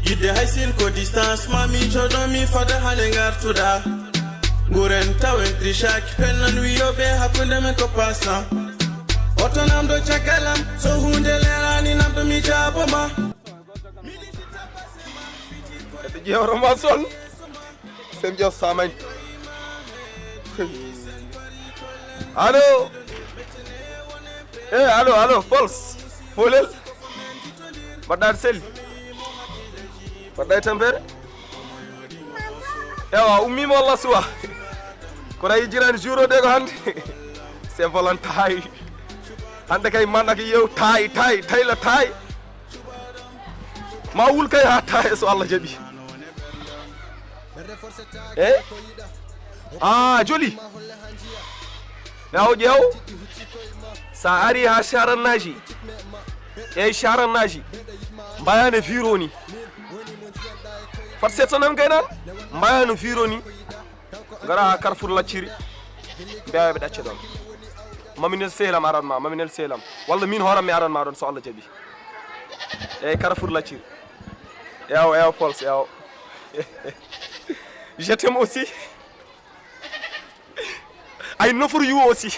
Gide haisil ko distance mami chodomi fada halengar tuda Guren tawen trishak penan wiyobe hakunde me ko pasa Otonam do chakalam so hunde lerani nam do mi jaboma Ete jewro ma sol sem jow samay Allo allo Pulse Polel Badar Sel Badar Tempere Ewa ummi mo Allah suwa ko ray jirani juro de ko hande c'est volontaire hande kay man ak yow tay la tay ma wul kay ha tay so Allah jabi joli jew sa ari ha sharan naji sharan naji bayane fironi fat setanam gaynan bayane fironi gara Carrefour Lacciri beewa be dacce don maminel selam aran ma maminel selam walla min horam mi aran ma don so Allah jabi Carrefour Lacciri yaw Pulse yaw je t'aime aussi I know for you aussi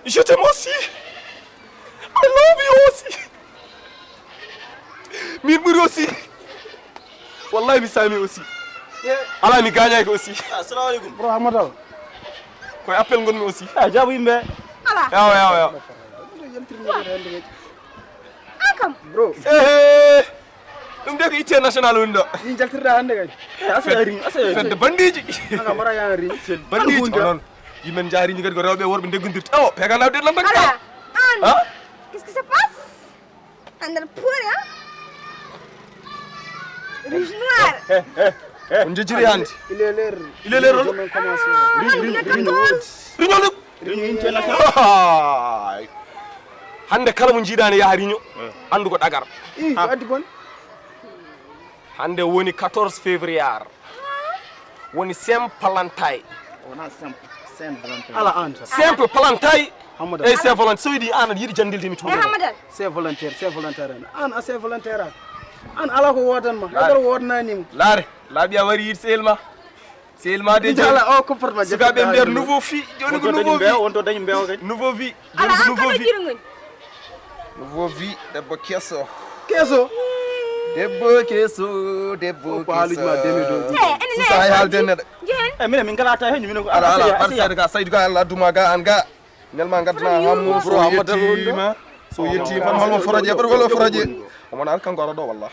je t'aime aussi I love you aussi mir muri aussi wallahi mi sami aussi ala mi gañay ko aussi assalamu alaykum bro Amadou koy appel ngon mi aussi jabu yimbe ala yaw akam bro dum de ko ité national windo ni jaltirda hande kay asari fedde bandiji anga mara yaari bandiji non yimen jaari ni gadi ko rewbe worbe deggundirta pega nawde lan tak qu'est-ce qui se passe andal pour rouge noir on jejiri hande il est l'heure on commence hande kala mo jiidani yaha riño andu ko dagar addi bon hande woni 14 février woni Saint Valentin wona Saint Valentin ala anta simple Valentin e Saint Valentin so yidi an yidi jandilde mi tumo Saint Valentin an a Saint Valentin an ala ko wodan ma dagor wodnani mo laare laabiya wari yid selma de jala o ko porma je be nder nouveau fi joni ko nouveau vie on to dañu mbew kay nouveau vie ala nouveau vie debbo kesso debbo ko haaluji ma demi do sa halde neda min kala ta henyu min ko ala parcade ga saydu ga Allah duma ga an ga nelma gadna hammu pro amadalima so yetti fan holmo foraje bar wala foraje amana al kanko do wallah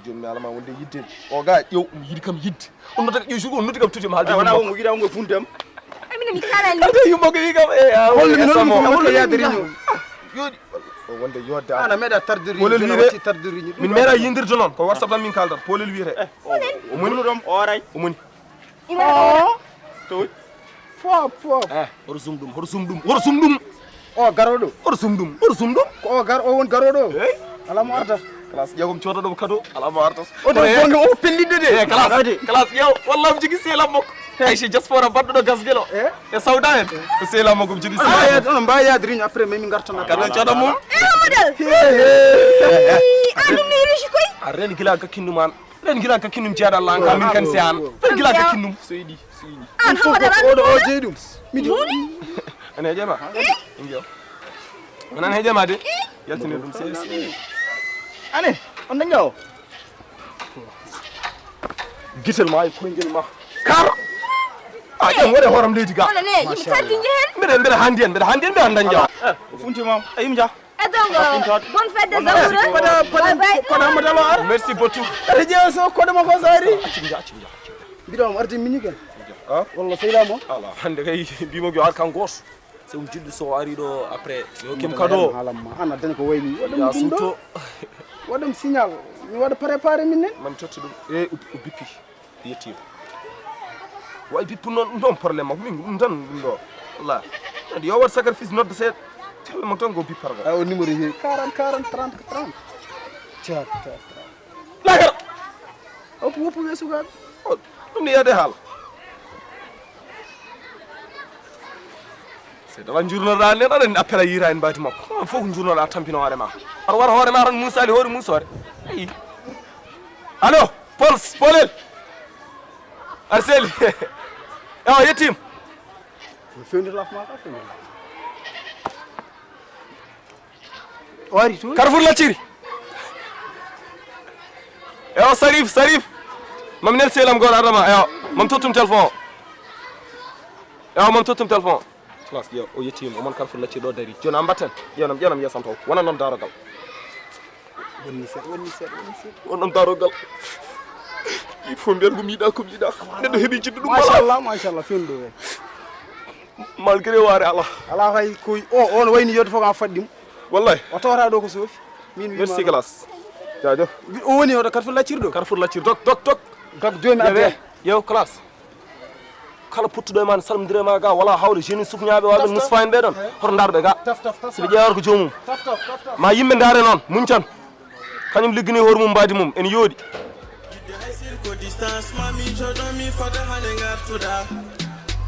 jommi alama wonde yidde o ga yow yidi kam yidde on no tak yow sugo noti kam tuti ma halde wana mo gida ngo fundam amina mi kala ni ade yumbo ko yigam holmi non yadiriño yodi wonde yodda ana meda tardiri min mera yindirde non ko WhatsApp lam min kaldar polel wiete o moni dum o ray o moni to fo hor sumdum o garodo hor sumdum ko o gar o won garodo ala mo arta class jagum ciodo do kado ala mo arta o do bonga o pellide de class yow wallahi jigi selam mako ay ci diaspora baddo do gasgelo e sawda en ko selam mako jigi selam on ba yadriñ après même ngartana kado ciodo mum model adu mi rishi koy ren gila ka kinnuman ren gila ka kinnum ciada Allah ka min kan sian ren gila ka kinnum soydi an hamada o jeydum midi ane jema injo nan hejema de yaltine dum se ane on dañaw gitel ma ko ngel ma kar jam wore horam leedi ga wala ne yim tardi ngehen mbede handi en be andan jaw funti mom ayim ja donc bonne fête des amoureux ko na madalo ar merci beaucoup reje so ko dama ko sari acimja bidom arti minike walla seylamo ala hande kay bimo go ar kan gos so jiddu so ari do après yo kim kado halamma ana dan ko wayni ya suto wadum signal mi wada préparer minne man totti dum o bippi yetti way bippu non problème min dan do wallahi yo wat sacrifice nodde set tell mo tan go bippargo o numéro yi 40 30 chat lagar wopu wesuga dum ni yade hal c'est awa jurnoɗa nen aɗa appela yira en mbati makko fof ko jurnoɗa tampino hoore ma aɗa wara hoore ma tan musali hoore musore ayi allo polel aɗa seeli ewa yettima fewndi lafma ka fewndi wari to Carrefour Lacciri ewa Sarif mam nel seelam goɗo adama ewa mam tottum téléphone o ewa mam tottum téléphone o classe ƴeew o yettima omon Carrefour Lacciri ɗo dari joni a mbatten ƴewnam yesam taw wona noon darogal wonni seeɗa wonɗon darogal il faut mbiyat ko miiɗa neɗɗo heeɓi jiddu ɗum machallah fewndi ɗo malgré waare ala hay koy o no wayni yodde fof kam faɗɗimo wallahi o tawata ɗo ko soofi min merci classe jaajëf o woni oɗo Carrefour Lacciri ɗo Carrefour Lacciri dok joni yewe yew classe kala puttuɗo e ma ne salmodire ma ga wala hawde jeune sukñaɓe waɓe musfa en ɓeɗon hoto darɓe ga soɓe ƴeewata ko joomum ma yimɓe daare noon muñ tan kañum liggini hoore mum mbadi mum ene yooɗi ko distance mami jodomi fada hande gartuɗa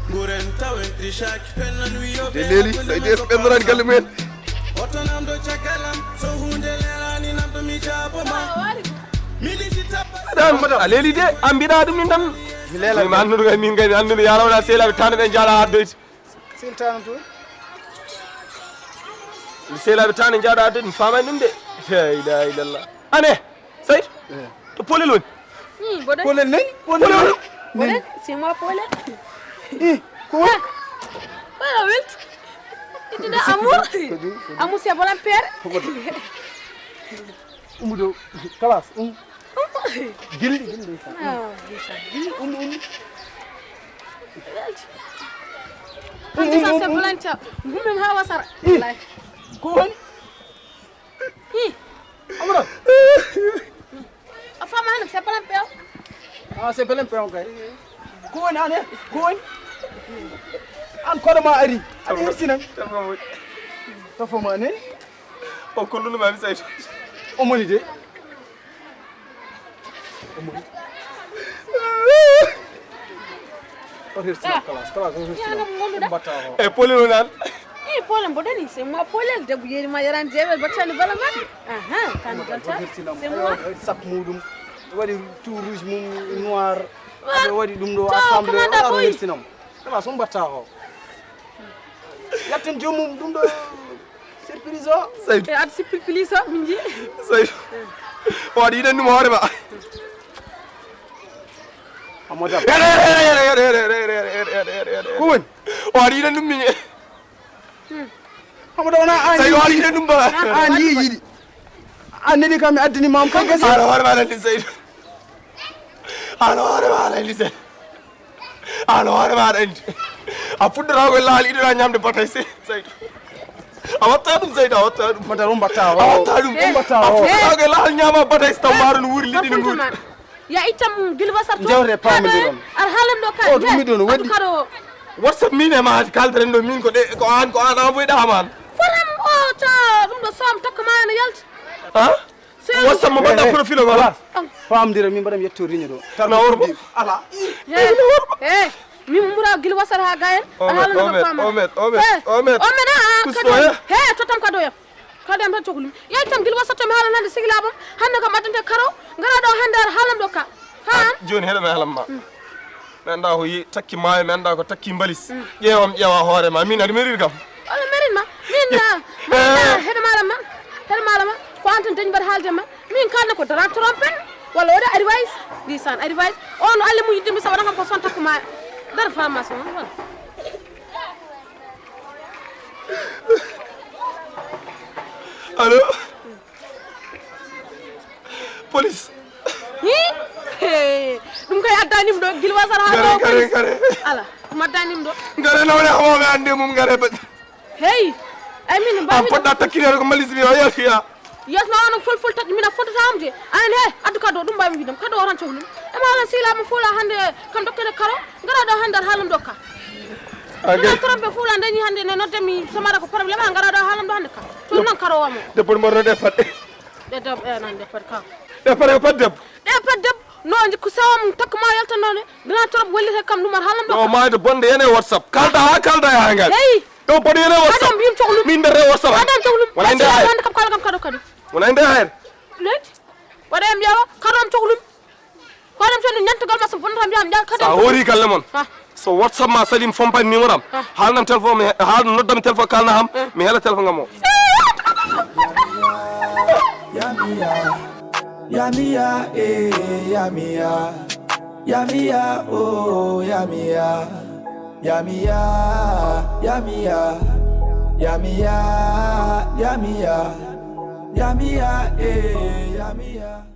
guren tawen trichak pennan wiyoɓe de leeli sayde so ɓennorani galle mumen oto namdo caggalam so hunde lerani namdo mi jaboma militi tappa a leeli de an mbiɗa ɗum ni tan mi andude kay min kadi andude yarawna seelaɓe tane ɓe jaaɗa addoyde siltano to seelaɓe tane jaaɗa addoyde mi famani ɗum de la ilaha illallah ane Saydou to polel woni polel nayi Polel, c'est moi Polel. ko Voilà, wilt. Itu dah amour c'est bon père. umudo classe gilli Ah, bisa. Bisa c'est bon tia. Ngum hawa sar. Wallahi. ko woni amra Afama han c'est bon père. c'est belen peon kay ko woni ane ko woni an koɗo ma ari aɗa hirsinan tafoma ne o kollunumami Saydou omoni de o hirsinan classe o hirsinan mbatta o e polel woni an Polel bodani c'est moi Polel de buyeri ma yaran jebe batani bala man. Aha, kan ganta. C'est moi. sak muɗum waɗi tout rouge mum noir aɗa waɗi ɗum ɗo assemblé o hirsinam classe o mbatta o yatten jomum ɗum ɗo surprise o Saydou Ad surprise minji. Saydou o waɗi yiɗen ɗum hoore ma amodam ko woni o waɗi yiɗen ɗum miñe hamoda wona an Saydou o waɗi yiɗen ɗum bala an yiiɗi an neni kam mi addani mam kam gasi ano hoore ma landi Saydou ano hoore ma landi Saydou ano hoore ma andi a puɗɗata koye laali iɗoɗa ñamde batay Saydou a watta ɗum Saydou a watta ɗum mbaɗa ɗum mbatta a watta ɗum a puɗɗata koye laali ñama batay so taw maaro no wuuri liɗɗi no nguuri Ya itam gilba sarto. Jawre paamidiron. Ar halam do ka. O ɗum miɗon waɗi. Kado. whatsapp min e ma kalderen ɗo min ko an envoyɗa man Foram o ta dum do som takka ma na yalti. ha whatsapp mo mbaɗɗa profil o wala famdira min mbaɗam yetto riño ɗo tarna worbo ala Min mura gilba sar ha gayen. Ar halam do fama. Omet Kado. He to tam kado yam. Kado am tan cohlum. Ya itam gilba sarto mi halan hande sigilabam. Hande kam adante karo. Ngara do hande ar halam do ka. Ha? joni heɗome halam ma mi anda ko takki maayo mi anda ko takki mbalis ƴeewam ƴeewa hoore ma min aɗa méride kam Wala merin ma. Min hedo malama. Hedo malama. Ko antan dañ bar halde ma. Min kalne ko dara trompen. Wala wada advice. Disan advice. On alle mu yidde mi sawana kam ko son takku ma. Dar formation wala. allo police Dum kay addanim do gilwa sar ha do. Kare Ala, ma addanim do. ngare nawne xamoɓe ande mum ngare ba Hey, I mean ba a poɗɗa takkirede ko mbalis mi o yaltiya Yes na wana ful tak mina foto tamde. An he addu kado dum bami hidam kado ran cohlum. E ma wala sila mo fula hande kam dokkene karo ngara do hande halam dokka. Ngara trompe fula ndani hande ne notte mi samara ko problème ngara do halam do hande ka. To non karo wamo. debbo morno de pat De dab e nan de pat ka. de pare ko pat debbo De pat dab no ko sawam tak ma yalta non dina trop wallite kam dum halam o dokka. mayde bonde yene whatsapp kalda ha kalda ya ngal Hey, yo bodene whatsapp adam bim cohlum min be re whatsapp adam cohlum wala inde hay wanda kam kala kam kado kado wala inde hay let wadam yawa kadam cohlum wadam tan nyantugal ma so bontam yam jaa kadam sa hori kalle mon so whatsapp ma salim fompa numéro am halnam téléphone mi hal noddam téléphone kalna ham mi hela téléphone ngam o Yamia, eh, Yamia, Yamia, oh, Yamia, Yamia, Yamia, Yamia, Yamia, Yamia, eh, Yamia.